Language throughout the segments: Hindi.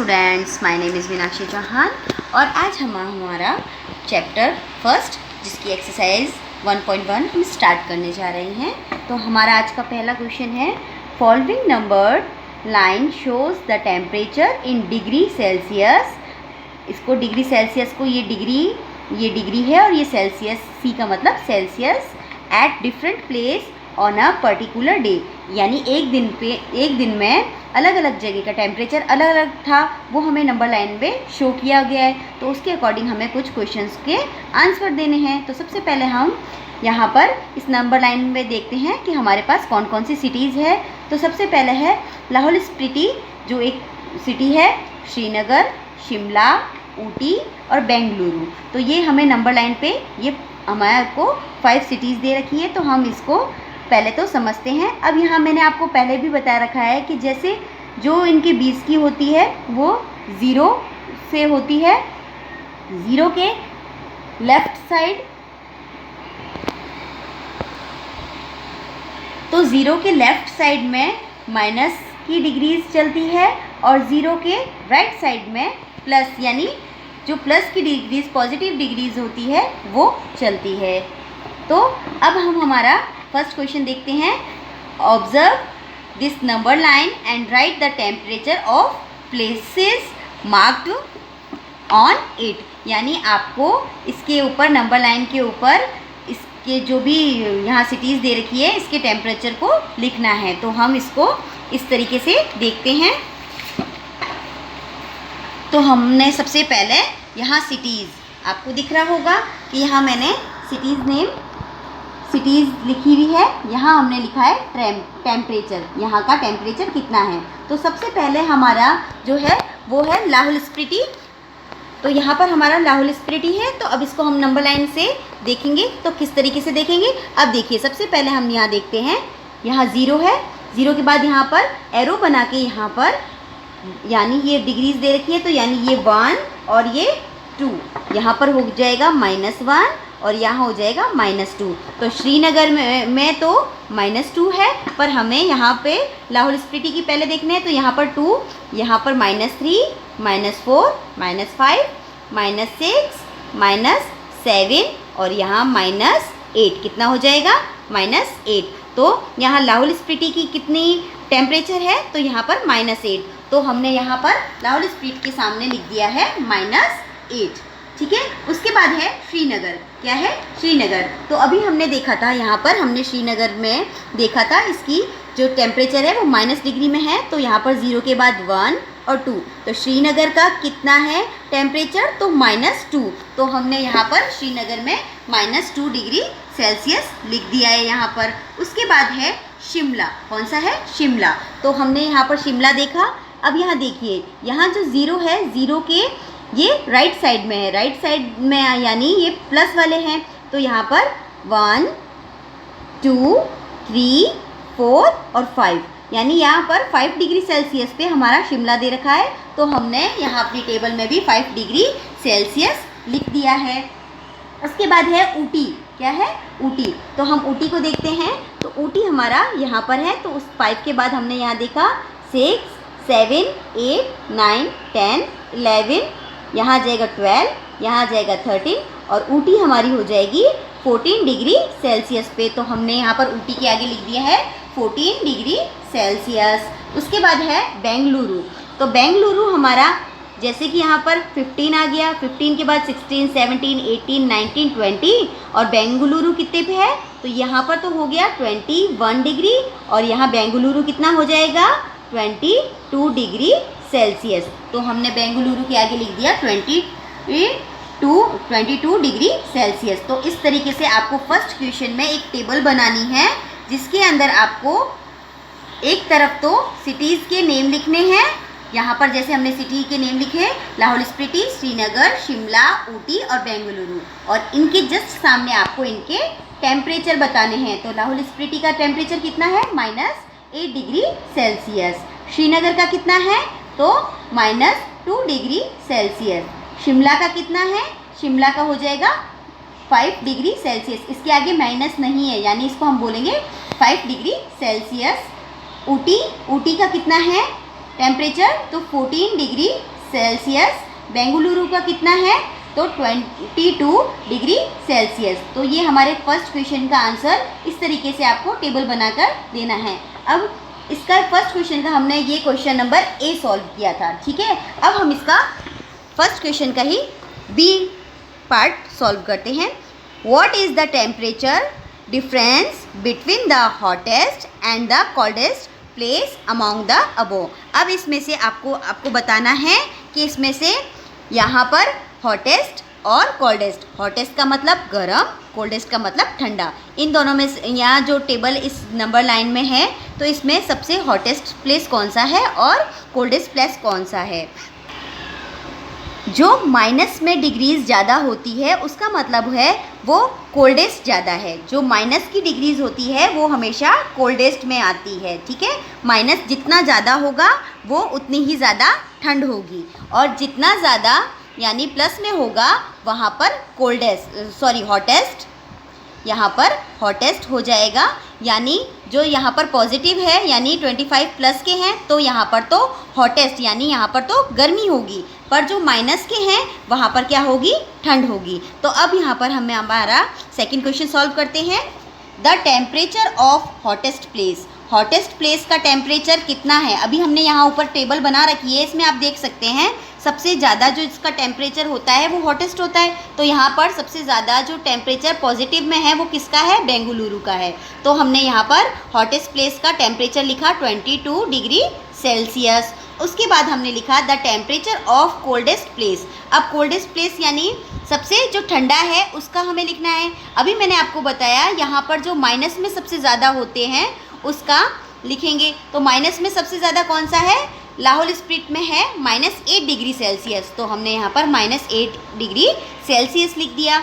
Students, my name is Meenakshi Chauhan और आज हमारा चैप्टर फर्स्ट जिसकी एक्सरसाइज 1.1 हम स्टार्ट करने जा रहे हैं। तो हमारा आज का पहला क्वेश्चन है, following number line shows the temperature in degree Celsius. इसको डिग्री सेल्सियस को ये डिग्री है और ये सेल्सियस, सी का मतलब Celsius, at different place on a particular day, यानी एक दिन में अलग अलग जगह का टेम्परेचर अलग अलग था, वो हमें नंबर लाइन पे शो किया गया है। तो उसके अकॉर्डिंग हमें कुछ क्वेश्चंस के आंसर देने हैं। तो सबसे पहले हम यहाँ पर इस नंबर लाइन में देखते हैं कि हमारे पास कौन कौन सी सिटीज़ है। तो सबसे पहले है लाहौल स्पीति, जो एक सिटी है, श्रीनगर, शिमला, ऊटी और बेंगलुरु। तो ये हमें नंबर लाइन पे ये हमारे को 5 सिटीज़ दे रखी है। तो हम इसको पहले तो समझते हैं। अब यहाँ मैंने आपको पहले भी बता रखा है कि जैसे जो इनके बीच की होती है वो 0 से होती है, 0 के लेफ्ट साइड, तो 0 के लेफ्ट साइड में माइनस की डिग्रीज चलती है और 0 के राइट साइड में प्लस, यानी जो प्लस की डिग्रीज, पॉजिटिव डिग्रीज होती है, वो चलती है। तो अब हम हमारा फर्स्ट क्वेश्चन देखते हैं। Observe this number line and right the temperature of places marked on it, यानी आपको इसके ऊपर, नंबर लाइन के ऊपर, इसके जो भी यहाँ सिटीज़ दे रखी है, इसके टेम्परेचर को लिखना है। तो हम इसको इस तरीके से देखते हैं। तो हमने सबसे पहले यहाँ सिटीज़, आपको दिख रहा होगा कि यहाँ मैंने सिटीज़ लिखी हुई है। यहाँ हमने लिखा है टेम्परेचर, यहाँ का टेम्परेचर कितना है। तो सबसे पहले हमारा जो है वो है लाहौल स्पीति। तो यहाँ पर हमारा लाहौल स्पीति है। तो अब इसको हम नंबर लाइन से देखेंगे। तो किस तरीके से देखेंगे, अब देखिए, सबसे पहले हम यहाँ देखते हैं, यहाँ 0 है, 0 के बाद यहाँ पर एरो बना के यहाँ पर, यानी ये डिग्रीज दे रखी है, तो यानी ये 1 और ये 2, यहाँ पर हो जाएगा -1 और यहाँ हो जाएगा -2। तो श्रीनगर में तो -2 है, पर हमें यहाँ पे लाहौल स्पीति की पहले देखना है। तो यहाँ पर 2, यहाँ पर -3, -4, -5, -6, -7 और यहाँ -8, कितना हो जाएगा, -8। तो यहाँ लाहौल स्पीति की कितनी टेम्परेचर है, तो यहाँ पर -8। तो हमने यहाँ पर लाहौल स्पीति के सामने लिख दिया है -8, ठीक है। उसके बाद है श्रीनगर। क्या है, श्रीनगर। तो अभी हमने देखा था, यहाँ पर हमने श्रीनगर में देखा था, इसकी जो टेम्परेचर है वो -डिग्री में है। तो यहाँ पर 0 के बाद 1 और 2, तो श्रीनगर का कितना है टेम्परेचर, तो -2। तो हमने यहाँ पर श्रीनगर में -2 डिग्री सेल्सियस लिख दिया है यहाँ पर। उसके बाद है शिमला। कौन सा है, शिमला। तो हमने यहाँ पर शिमला देखा। अब यहाँ देखिए, यहाँ जो 0 है, 0 के ये राइट साइड में है, राइट साइड में यानी ये प्लस वाले हैं। तो यहाँ पर 1, 2, 3, 4 और 5, यानी यहाँ पर 5 डिग्री सेल्सियस पे हमारा शिमला दे रखा है। तो हमने यहाँ अपनी टेबल में भी 5 डिग्री सेल्सियस लिख दिया है। उसके बाद है ऊटी। क्या है, ऊटी। तो हम ऊटी को देखते हैं। तो ऊटी हमारा यहाँ पर है। तो उस 5 के बाद हमने यहाँ देखा 6, 7, 8, 9, 10, 11, यहाँ आ जाएगा 12, यहाँ आ जाएगा 13 और ऊटी हमारी हो जाएगी 14 डिग्री सेल्सियस पे। तो हमने यहाँ पर ऊटी के आगे लिख दिया है 14 डिग्री सेल्सियस। उसके बाद है बेंगलुरु। तो बेंगलुरु हमारा, जैसे कि यहाँ पर 15 आ गया, 15 के बाद 16, 17, 18, 19, 20 और बेंगलुरु कितने पे है, तो यहाँ पर तो हो गया 21 डिग्री और यहाँ बेंगलुरु कितना हो जाएगा, 22 डिग्री सेल्सियस। तो हमने बेंगलुरु के आगे लिख दिया 22 डिग्री सेल्सियस। तो इस तरीके से आपको फर्स्ट क्वेश्चन में एक टेबल बनानी है, जिसके अंदर आपको एक तरफ तो सिटीज़ के नेम लिखने हैं। यहाँ पर जैसे हमने सिटी के नेम लिखे, लाहौल स्पीति, श्रीनगर, शिमला, ऊटी और बेंगलुरु, और इनके जस्ट सामने आपको इनके टेम्परेचर बताने हैं। तो लाहौल स्पीति का टेम्परेचर कितना है, -8 डिग्री सेल्सियस। श्रीनगर का कितना है, तो -2 डिग्री सेल्सियस। शिमला का कितना है, शिमला का हो जाएगा 5 डिग्री सेल्सियस। इसके आगे माइनस नहीं है, यानी इसको हम बोलेंगे 5 डिग्री सेल्सियस। ऊटी का कितना है टेम्परेचर, तो 14 डिग्री सेल्सियस। बेंगलुरु का कितना है? तो 22 डिग्री सेल्सियस। तो ये हमारे फर्स्ट क्वेश्चन का आंसर इस तरीके से आपको टेबल बनाकर देना है। अब इसका फर्स्ट क्वेश्चन का हमने ये क्वेश्चन नंबर ए सॉल्व किया था, ठीक है। अब हम इसका फर्स्ट क्वेश्चन का ही बी पार्ट सॉल्व करते हैं। What is the temperature difference between the hottest and the coldest place among the above. अब इसमें से आपको बताना है कि इसमें से यहाँ पर हॉटेस्ट और कोल्डेस्ट, हॉटेस्ट का मतलब गर्म, कोल्डेस्ट का मतलब ठंडा, इन दोनों में यहाँ जो टेबल इस नंबर लाइन में है तो इसमें सबसे हॉटेस्ट प्लेस कौन सा है और कोल्डेस्ट प्लेस कौन सा है। जो माइनस में डिग्रीज़ ज़्यादा होती है उसका मतलब है वो कोल्डेस्ट ज़्यादा है। जो माइनस की डिग्रीज़ होती है वो हमेशा कोल्डेस्ट में आती है, ठीक है। माइनस जितना ज़्यादा होगा वो उतनी ही ज़्यादा ठंड होगी, और जितना ज़्यादा यानी प्लस में होगा वहाँ पर हॉटेस्ट, यहाँ पर हॉटेस्ट हो जाएगा। यानी जो यहाँ पर पॉजिटिव है यानी 25 प्लस के हैं तो यहाँ पर तो हॉटेस्ट यानी यहाँ पर तो गर्मी होगी, पर जो माइनस के हैं वहाँ पर क्या होगी? ठंड होगी। तो अब यहाँ पर हमें हमारा सेकंड क्वेश्चन सॉल्व करते हैं। The temperature of hottest place, hottest place का टेम्परेचर कितना है? अभी हमने यहाँ ऊपर टेबल बना रखी है, इसमें आप देख सकते हैं सबसे ज़्यादा जो इसका टेम्परेचर होता है वो हॉटेस्ट होता है। तो यहाँ पर सबसे ज़्यादा जो टेम्परेचर पॉजिटिव में है वो किसका है? बेंगलुरु का है। तो हमने यहाँ पर हॉटेस्ट प्लेस का टेम्परेचर लिखा 22 डिग्री सेल्सियस। उसके बाद हमने लिखा the temperature of coldest place. अब कोल्डेस्ट प्लेस यानी सबसे जो ठंडा है उसका हमें लिखना है। अभी मैंने आपको बताया यहाँ पर जो माइनस में सबसे ज़्यादा होते हैं उसका लिखेंगे। तो माइनस में सबसे ज़्यादा कौन सा है? लाहौल स्प्लिट में है -8 डिग्री सेल्सियस। तो हमने यहाँ पर -8 डिग्री सेल्सियस लिख दिया।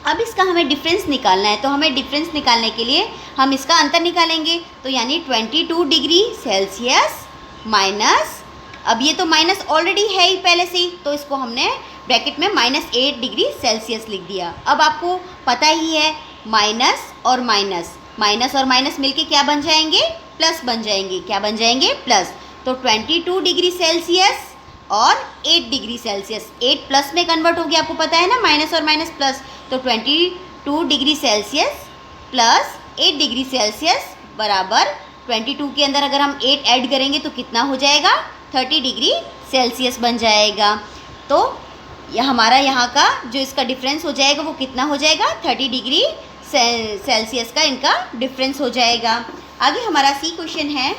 अब इसका हमें डिफरेंस निकालना है, तो हमें डिफरेंस निकालने के लिए हम इसका अंतर निकालेंगे। तो यानी 22 डिग्री सेल्सियस माइनस, अब ये तो माइनस ऑलरेडी है ही पहले से ही, तो इसको हमने ब्रैकेट में -8 डिग्री सेल्सियस लिख दिया। अब आपको पता ही है माइनस और माइनस मिलके क्या बन जाएंगे? प्लस बन जाएंगे। क्या बन जाएंगे? प्लस। तो 22 डिग्री सेल्सियस और 8 डिग्री सेल्सियस, 8 प्लस में कन्वर्ट हो गया, आपको पता है ना, माइनस और माइनस प्लस। तो 22 degree Celsius plus 8 degree Celsius बराबर 22 के अंदर अगर हम 8 ऐड करेंगे तो कितना हो जाएगा? 30 डिग्री सेल्सियस बन जाएगा। तो यह हमारा यहाँ का जो इसका डिफरेंस हो जाएगा वो कितना हो जाएगा? 30 डिग्री सेल्सियस का इनका डिफरेंस हो जाएगा। आगे हमारा सी क्वेश्चन है,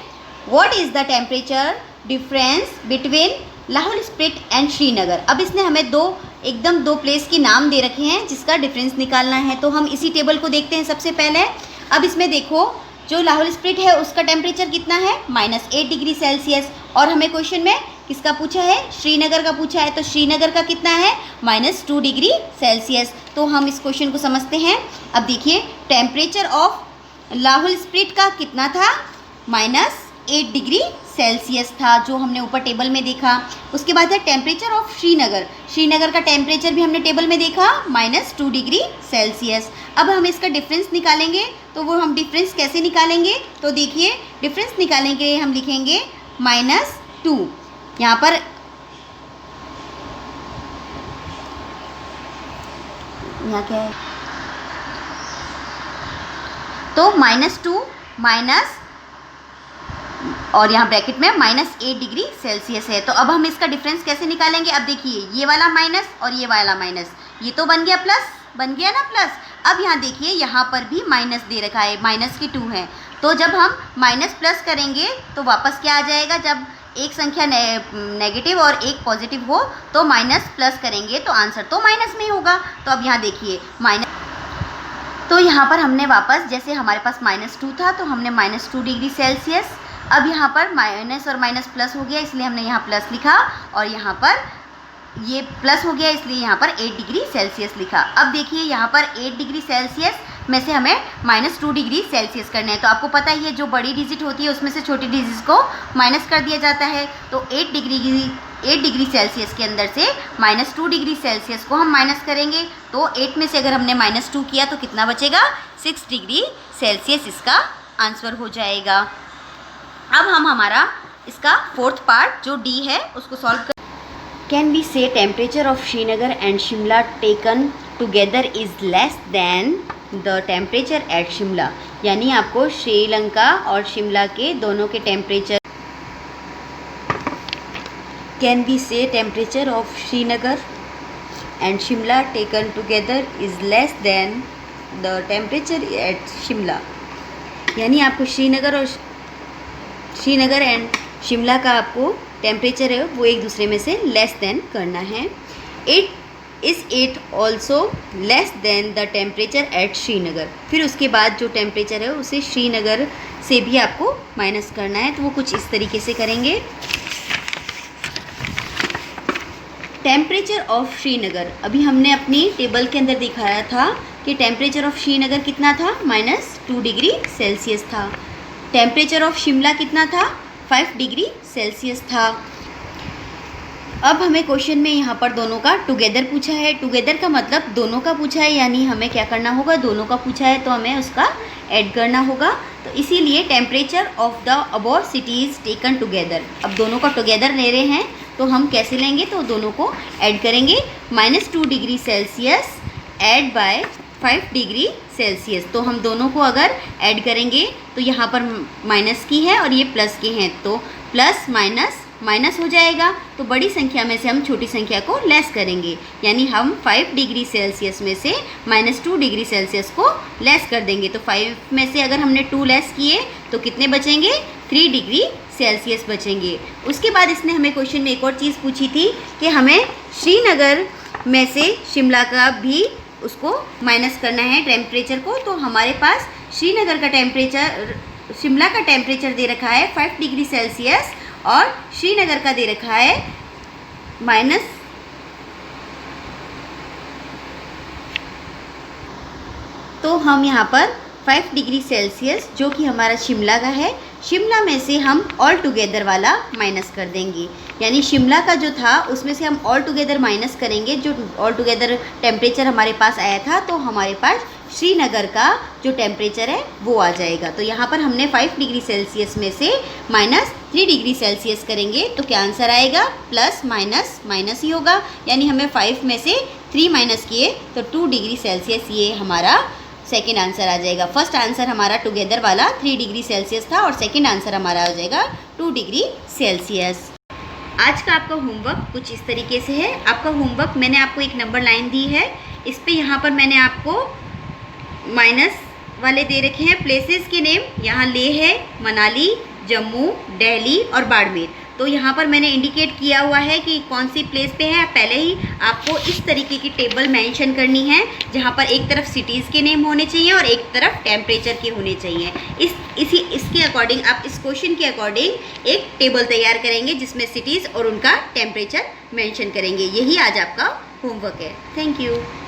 what is the temperature difference between Lahaul split and Srinagar. अब इसने हमें एकदम दो प्लेस के नाम दे रखे हैं जिसका डिफरेंस निकालना है। तो हम इसी टेबल को देखते हैं सबसे पहले। अब इसमें देखो जो लाहौल स्प्लिट है उसका टेम्परेचर कितना है? -8 डिग्री सेल्सियस। और हमें क्वेश्चन में किसका पूछा है? श्रीनगर का पूछा है। तो श्रीनगर का कितना है? -2 डिग्री सेल्सियस। तो हम इस क्वेश्चन को समझते हैं। अब देखिए टेम्परेचर ऑफ लाहौल स्प्लिट का कितना था? -8 डिग्री सेल्सियस था, जो हमने ऊपर टेबल में देखा। उसके बाद है टेम्परेचर ऑफ श्रीनगर। श्रीनगर का टेम्परेचर भी हमने टेबल में देखा -2 डिग्री सेल्सियस। अब हम इसका डिफरेंस निकालेंगे। तो वो हम डिफरेंस कैसे निकालेंगे? तो देखिए डिफरेंस निकालने के लिए हम लिखेंगे -2। यहाँ पर क्या है? तो -2 माइनस और यहाँ ब्रैकेट में -8 डिग्री सेल्सियस है। तो अब हम इसका डिफरेंस कैसे निकालेंगे? अब देखिए ये वाला माइनस और ये वाला माइनस, ये तो बन गया प्लस, बन गया ना प्लस। अब यहाँ देखिए यहाँ पर भी माइनस दे रखा है, -2 है। तो जब हम माइनस प्लस करेंगे तो वापस क्या आ जाएगा? जब एक संख्या नेगेटिव और एक पॉजिटिव हो तो माइनस प्लस करेंगे तो आंसर तो माइनस में ही होगा। तो अब यहाँ देखिए माइनस, तो यहाँ पर हमने वापस जैसे हमारे पास -2 था तो हमने -2 डिग्री सेल्सियस। अब यहाँ पर माइनस और माइनस प्लस हो गया इसलिए हमने यहाँ प्लस लिखा, और यहाँ पर ये प्लस हो गया इसलिए यहाँ पर 8 डिग्री सेल्सियस लिखा। अब देखिए यहाँ पर 8 डिग्री सेल्सियस में से हमें -2 डिग्री सेल्सियस करना है। तो आपको पता ही है जो बड़ी डिजिट होती है उसमें से छोटी डिजिट को माइनस कर दिया जाता है। तो 8 डिग्री सेल्सियस के अंदर से -2 डिग्री सेल्सियस को हम माइनस करेंगे। तो 8 में से अगर हमने -2 किया तो कितना बचेगा? 6 डिग्री सेल्सियस इसका आंसर हो जाएगा। अब हम हमारा इसका फोर्थ पार्ट जो डी है उसको सॉल्व कर। कैन वी से temperature of Srinagar and Shimla taken together is less than the temperature at Shimla. यानी आपको श्रीलंका और शिमला के दोनों के टेम्परेचर, कैन वी से temperature of Srinagar and Shimla taken together is less than the temperature at Shimla. यानी आपको श्रीनगर एंड शिमला का आपको टेम्परेचर है वो एक दूसरे में से लेस देन करना है। It also less than the temperature at Srinagar. फिर उसके बाद जो टेम्परेचर है उसे श्रीनगर से भी आपको माइनस करना है, तो वो कुछ इस तरीके से करेंगे। टेम्परेचर ऑफ श्रीनगर, अभी हमने अपनी टेबल के अंदर दिखाया था कि टेम्परेचर ऑफ श्रीनगर कितना था, -2 डिग्री सेल्सियस था। टेम्परेचर ऑफ शिमला कितना था, 5 डिग्री सेल्सियस था। अब हमें क्वेश्चन में यहाँ पर दोनों का टुगेदर पूछा है। टुगेदर का मतलब दोनों का पूछा है, यानी हमें क्या करना होगा, दोनों का पूछा है तो हमें उसका ऐड करना होगा। तो इसीलिए temperature of the above cities taken together, अब दोनों का टुगेदर ले रहे हैं तो हम कैसे लेंगे, तो दोनों को ऐड करेंगे। -2 degree Celsius add by 5 degree Celsius. तो हम दोनों को अगर ऐड करेंगे तो यहाँ पर माइनस की है और ये प्लस की हैं, तो प्लस माइनस माइनस हो जाएगा। तो बड़ी संख्या में से हम छोटी संख्या को लेस करेंगे, यानी हम 5 डिग्री सेल्सियस में से -2 डिग्री सेल्सियस को लेस कर देंगे। तो 5 में से अगर हमने 2 लेस किए तो कितने बचेंगे, 3 डिग्री सेल्सियस बचेंगे। उसके बाद इसने हमें क्वेश्चन में एक और चीज़ पूछी थी कि हमें श्रीनगर में से शिमला का भी उसको माइनस करना है टेम्परेचर को। तो हमारे पास श्रीनगर का टेम्परेचर, शिमला का टेम्परेचर दे रखा है 5 डिग्री सेल्सियस और श्रीनगर का दे रखा है माइनस, तो हम यहाँ पर 5 डिग्री सेल्सियस जो कि हमारा शिमला का है, शिमला में से हम ऑल टुगेदर वाला माइनस कर देंगे। यानी शिमला का जो था उसमें से हम ऑल टुगेदर माइनस करेंगे, जो ऑल टुगेदर टेम्परेचर हमारे पास आया था, तो हमारे पास श्रीनगर का जो टेम्परेचर है वो आ जाएगा। तो यहाँ पर हमने 5 डिग्री सेल्सियस में से -3 डिग्री सेल्सियस करेंगे तो क्या आंसर आएगा, प्लस माइनस माइनस ही होगा। यानी हमें 5 में से 3 माइनस किए तो 2 डिग्री सेल्सियस, ये हमारा सेकेंड आंसर आ जाएगा। फर्स्ट आंसर हमारा टुगेदर वाला 3 डिग्री सेल्सियस था और सेकेंड आंसर हमारा आ जाएगा 2 डिग्री सेल्सियस। आज का आपका होमवर्क कुछ इस तरीके से है। आपका होमवर्क मैंने आपको एक नंबर लाइन दी है, इस पे यहाँ पर मैंने आपको माइनस वाले दे रखे हैं प्लेसेस के नेम। यहाँ लेह है, मनाली, जम्मू, दिल्ली और बाड़मेर। तो यहाँ पर मैंने इंडिकेट किया हुआ है कि कौन सी प्लेस पे है। पहले ही आपको इस तरीके की टेबल मेंशन करनी है जहाँ पर एक तरफ सिटीज़ के नेम होने चाहिए और एक तरफ टेम्परेचर के होने चाहिए। इसके अकॉर्डिंग आप इस क्वेश्चन के अकॉर्डिंग एक टेबल तैयार करेंगे जिसमें सिटीज़ और उनका टेम्परेचर मेंशन करेंगे। यही आज आपका होमवर्क है। Thank you.